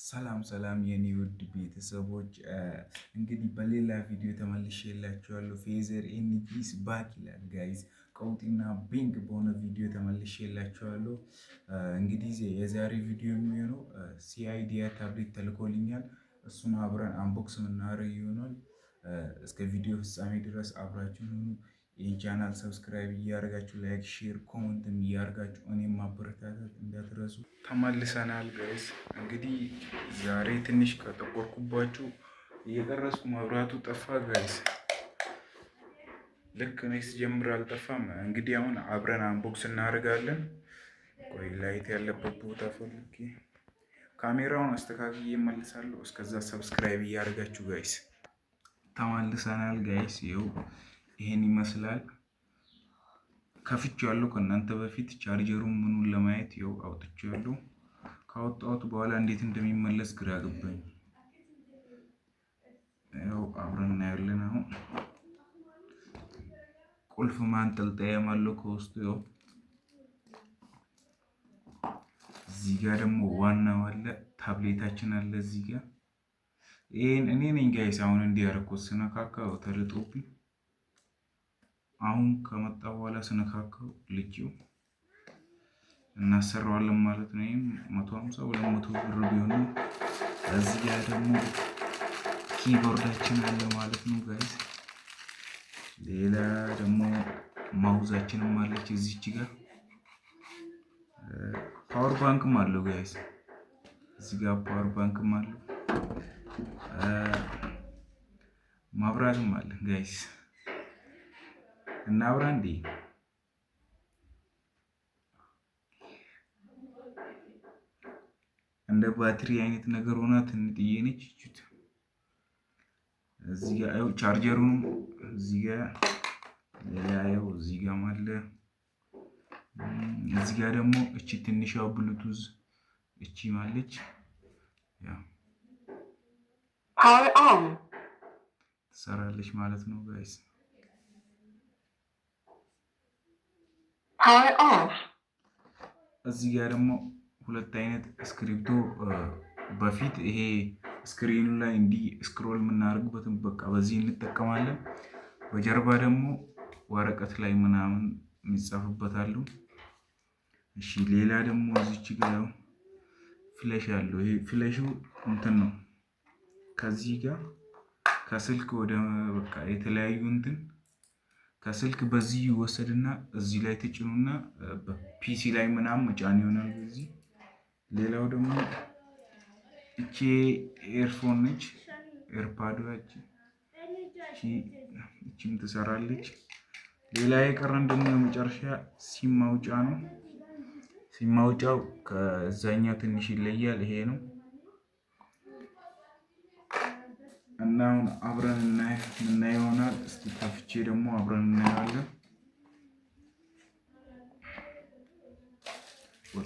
ሰላም ሰላም የኔ ውድ ቤተሰቦች እንግዲህ በሌላ ቪዲዮ ተመልሼላችኋለሁ። ፌዘር ኤንጂስ ባክ ይላል ጋይዝ። ቀውጢና ቢንግ በሆነ ቪዲዮ ተመልሼላችኋለሁ። እንግዲህ የዛሬ ቪዲዮ የሚሆነው ሲአይዲያ ታብሌት ተልኮልኛል። እሱን አብረን አንቦክስ የምናደርግ ይሆናል። እስከ ቪዲዮ ፍጻሜ ድረስ አብራችሁን ሁኑ። ይህን ቻናል ሰብስክራይብ እያደረጋችሁ ላይክ፣ ሼር፣ ኮመንትም እያደረጋችሁ እኔም ማበረታታት እንዳትረሱ። ተመልሰናል ጋይስ። እንግዲህ ዛሬ ትንሽ ከጠቆርኩባችሁ እየቀረጽኩ መብራቱ ጠፋ ጋይስ። ልክ እኔ ስጀምር አልጠፋም። እንግዲህ አሁን አብረን አንቦክስ እናደርጋለን። ቆይ ላይት ያለበት ቦታ ፈልጌ ካሜራውን አስተካክዬ እመልሳለሁ። እስከዛ ሰብስክራይብ እያደረጋችሁ ጋይስ። ተመልሰናል ጋይስ። ይኸው ይሄን ይመስላል። ከፍቼዋለሁ ከእናንተ በፊት ቻርጀሩን ምኑን ለማየት ይኸው አውጥቼዋለሁ። ካወጣሁት በኋላ እንዴት እንደሚመለስ ግራ ገባኝ። ይኸው አብረን እናያለን። አሁን ቁልፍ ማንጠልጠያም አለው ከውስጡ። ይኸው እዚህ ጋር ደግሞ ዋናው አለ፣ ታብሌታችን አለ እዚህ ጋር። ይሄን እኔ ነኝ ጋይስ አሁን እንዲያረኩት ስነካካው ተልጦብኝ። አሁን ከመጣ በኋላ ስነካካው ልጅው እናሰራዋለን ማለት ነው። ይሄም 150 200 ብር ቢሆንም እዚህ ጋር ደግሞ ኪቦርዳችን አለ ማለት ነው ጋይስ። ሌላ ደግሞ ማውዛችንም አለች እዚች ጋር። ፓወር ባንክም አለው ጋይስ። እዚህ ጋር ፓወር ባንክም አለው፣ ማብራትም አለ ጋይስ። እና አብራ እንዴ እንደ ባትሪ አይነት ነገር ሆና ትንጥዬ ነች። እቺት እዚህ ጋር አዩ ቻርጀሩን እዚህ ጋር ያየው እዚህ ጋር አለ። እዚህ ጋር ደግሞ እቺ ትንሿ ብሉቱዝ እቺ ማለች ያው ፓወር ኦን ትሰራለች ማለት ነው ጋይስ። ፓወር ኦፍ። እዚህ ጋር ደግሞ ሁለት አይነት እስክሪብቶ በፊት ይሄ ስክሪኑ ላይ እንዲህ ስክሮል የምናደርግበትን በቃ በዚህ እንጠቀማለን። በጀርባ ደግሞ ወረቀት ላይ ምናምን የሚጻፍበታሉ። እሺ ሌላ ደግሞ እዚች ጋር ፍሌሽ አለው። ይሄ ፍሌሹ እንትን ነው ከዚህ ጋር ከስልክ ወደ በቃ የተለያዩ እንትን ከስልክ በዚህ ይወሰድና እዚህ ላይ ተጭኑና በፒሲ ላይ ምናምን መጫን ይሆናል በዚህ። ሌላው ደግሞ እቺ ኤርፎን ነች፣ ኤርፓድ እቺም ትሰራለች። ሌላ የቀረን ደግሞ የመጨረሻ ሲም ማውጫ ነው። ሲም ማውጫው ከዛኛው ትንሽ ይለያል። ይሄ ነው እና አሁን አብረን እናየው ይሆናል። እስቲ ከፍቼ ደግሞ አብረን እናየዋለን።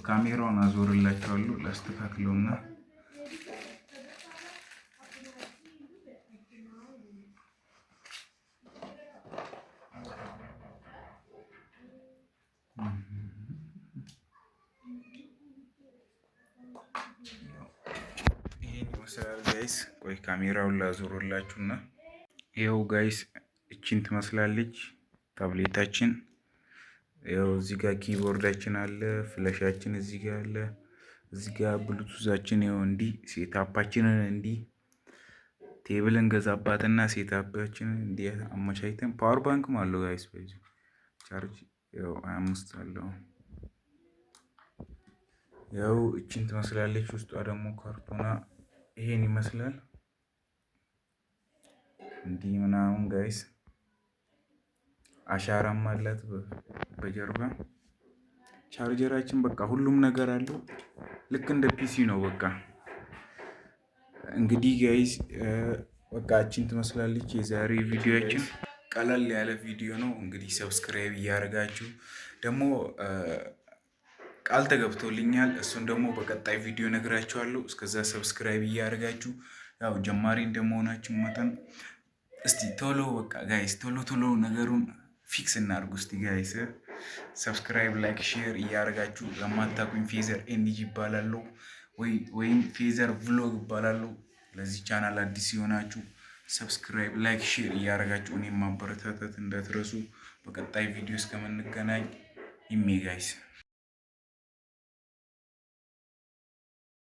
ካሜራውን አዞርላችኋለሁ ላስተካክለውና ይሄን ይመስላል ጋይስ። ቆይ ካሜራውን ላዞርላችሁና ይኸው ጋይስ እቺን ትመስላለች ታብሌታችን። ያው እዚህ ጋር ኪቦርዳችን አለ፣ ፍለሻችን እዚህ ጋር አለ። እዚህ ጋር ብሉቱዛችን ያው እንዲህ ሴታፓችንን እንዲህ ቴብል እንገዛባትና ሴታፓችንን እንዲህ አመቻችተን ፓወር ባንክም አለው ጋይስ። በዚህ ቻርጅ ያው 25 አለው። ያው እቺን ትመስላለች። ውስጧ ደግሞ ካርቶና ይሄን ይመስላል እንዲህ ምናምን ጋይስ። አሻራም አላት በጀርባ። ቻርጀራችን በቃ ሁሉም ነገር አለው። ልክ እንደ ፒሲ ነው በቃ። እንግዲህ ጋይስ በቃ እቺን ትመስላለች የዛሬ ቪዲዮአችን። ቀለል ያለ ቪዲዮ ነው። እንግዲህ ሰብስክራይብ እያደረጋችሁ ደግሞ ቃል ተገብቶልኛል። እሱን ደግሞ በቀጣይ ቪዲዮ ነግራችኋለሁ። እስከዛ ሰብስክራይብ እያደረጋችሁ ያው ጀማሪ እንደመሆናችሁ መጠን እስቲ ቶሎ በቃ ጋይስ ቶሎ ነገሩን ፊክስ እናድርጉ እስቲ ጋይስ። ሰብስክራይብ ላይክ ሼር እያደረጋችሁ ለማታውቁኝ ፌዘር ኤንጂ ይባላል። ወይም ፌዘር ቭሎግ እባላለሁ። ለዚህ ቻናል አዲስ የሆናችሁ ሰብስክራይብ፣ ላይክ፣ ሼር እያደረጋችሁ እኔም ማበረታታት እንዳትረሱ። በቀጣይ ቪዲዮ እስከምንገናኝ ይሜ ጋይስ